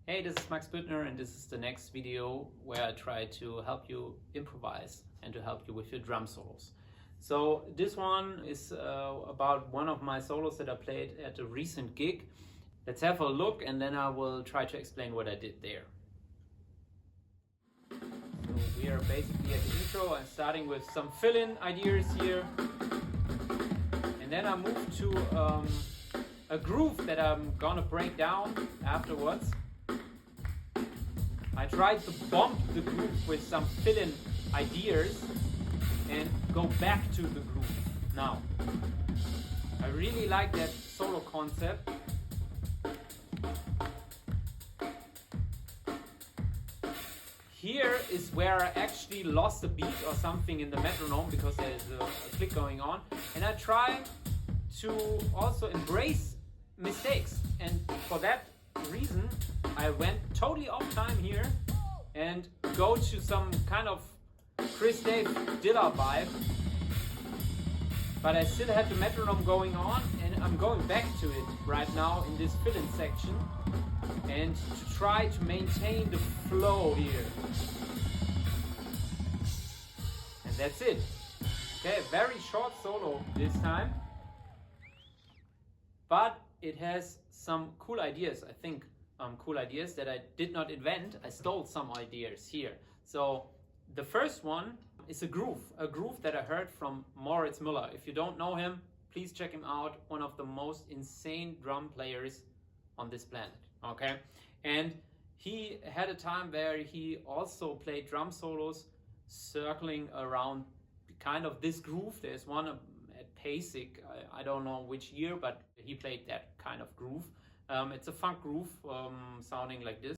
Hey, this is Max Büttner, and this is the next video where I try to help you improvise and to help you with your drum solos. So this one is about one of my solos that I played at a recent gig. Let's have a look and then I will try to explain what I did there. So we are basically at the intro. I'm starting with some fill-in ideas here. And then I move to a groove that I'm gonna break down afterwards. I tried to bump the groove with some fill-in ideas and go back to the groove now. I really like that solo concept. Here is where I actually lost a beat or something in the metronome because there's a click going on, and I try to also embrace mistakes, and for that reason I went totally off time here and go to some kind of Chris Dave Dilla vibe, but I still had the metronome going on, and I'm going back to it right now in this fill-in section and to try to maintain the flow here. And that's it. Okay, very short solo this time, but it has some cool ideas, I think. Cool ideas that I did not invent. I stole some ideas here. So the first one is a groove that I heard from Moritz Müller. If you don't know him, please check him out. One of the most insane drum players on this planet. Okay, and he had a time where he also played drum solos circling around kind of this groove. There's one at Basic, I don't know which year, but he played that kind of groove. It's a funk groove sounding like this.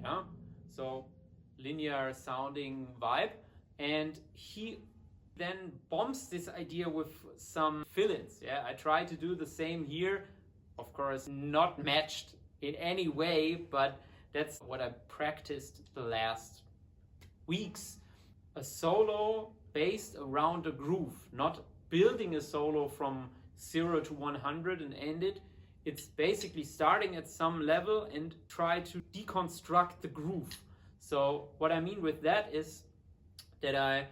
Yeah, so linear sounding vibe, and he then bombs this idea with some fill-ins. Yeah, I try to do the same here, of course not matched in any way, but that's what I practiced the last weeks. A solo based around a groove, not building a solo from 0 to 100 and end it. It's basically starting at some level and try to deconstruct the groove. So what I mean with that is that I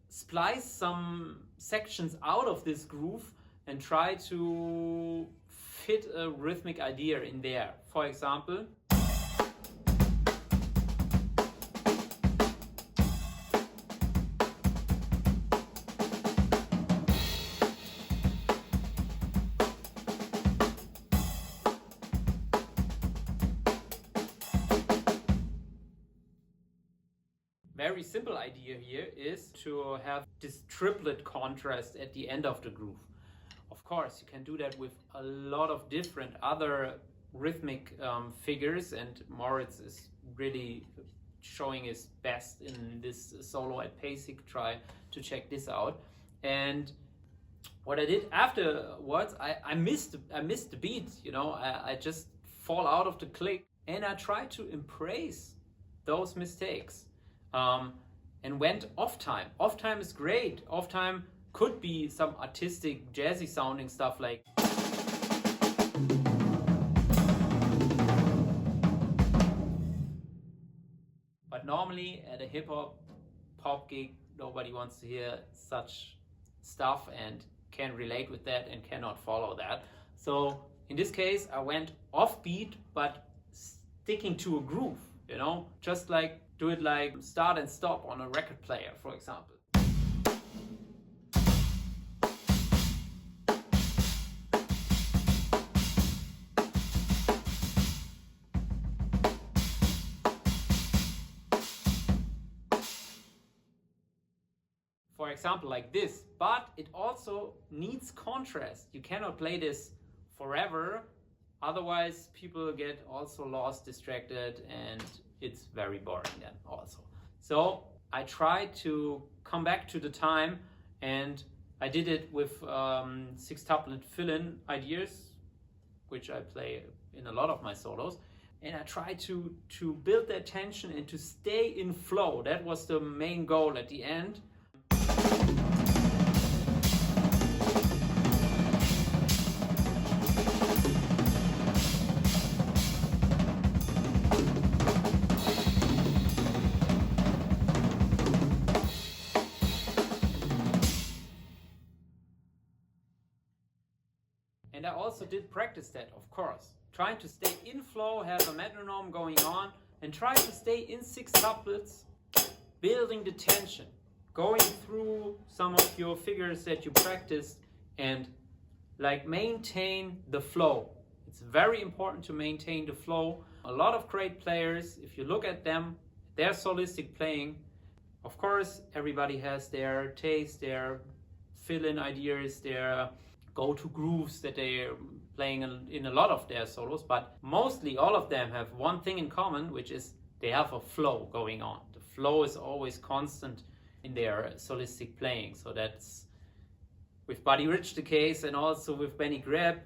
splice some sections out of this groove and try to fit a rhythmic idea in there. For example, very simple idea here is to have this triplet contrast at the end of the groove. Of course, you can do that with a lot of different other rhythmic figures, and Moritz is really showing his best in this solo at Basic. Try to check this out. And what I did afterwards, I missed the beat, you know, I just fall out of the click, and I try to embrace those mistakes. And went off time. Off time is great. Off time could be some artistic, jazzy sounding stuff like. But normally at a hip hop pop gig, nobody wants to hear such stuff and can relate with that and cannot follow that. So in this case, I went off beat, but sticking to a groove, you know, just like do it like start and stop on a record player, for example. For example, like this, but it also needs contrast. You cannot play this forever, otherwise people get also lost, distracted, and it's very boring then also. So I tried to come back to the time, and I did it with 6-tuplet fill-in ideas, which I play in a lot of my solos. And I tried to build that tension and to stay in flow. That was the main goal at the end. And I also did practice that, of course. Trying to stay in flow, have a metronome going on, and try to stay in 6 couplets, building the tension, going through some of your figures that you practiced, and like maintain the flow. It's very important to maintain the flow. A lot of great players, if you look at them, their solistic playing, of course, everybody has their taste, their fill-in ideas, their go-to grooves that they're playing in a lot of their solos, but mostly all of them have one thing in common, which is they have a flow going on. The flow is always constant in their solistic playing. So that's with Buddy Rich the case, and also with Benny Greb.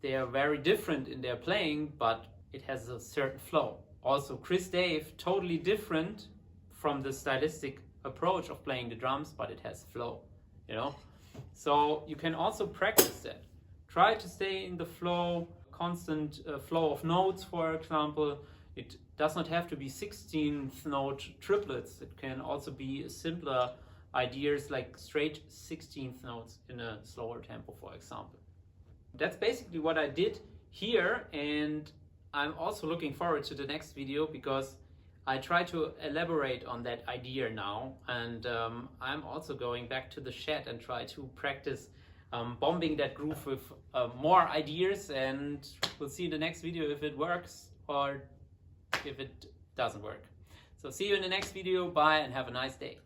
They are very different in their playing, but it has a certain flow. Also Chris Dave, totally different from the stylistic approach of playing the drums, but it has flow, you know? So you can also practice that. Try to stay in the flow, constant flow of notes, for example. It does not have to be 16th note triplets. It can also be simpler ideas like straight 16th notes in a slower tempo, for example. That's basically what I did here, and I'm also looking forward to the next video because I try to elaborate on that idea now, and I'm also going back to the shed and try to practice bombing that groove with more ideas, and we'll see in the next video if it works or if it doesn't work. So see you in the next video. Bye and have a nice day.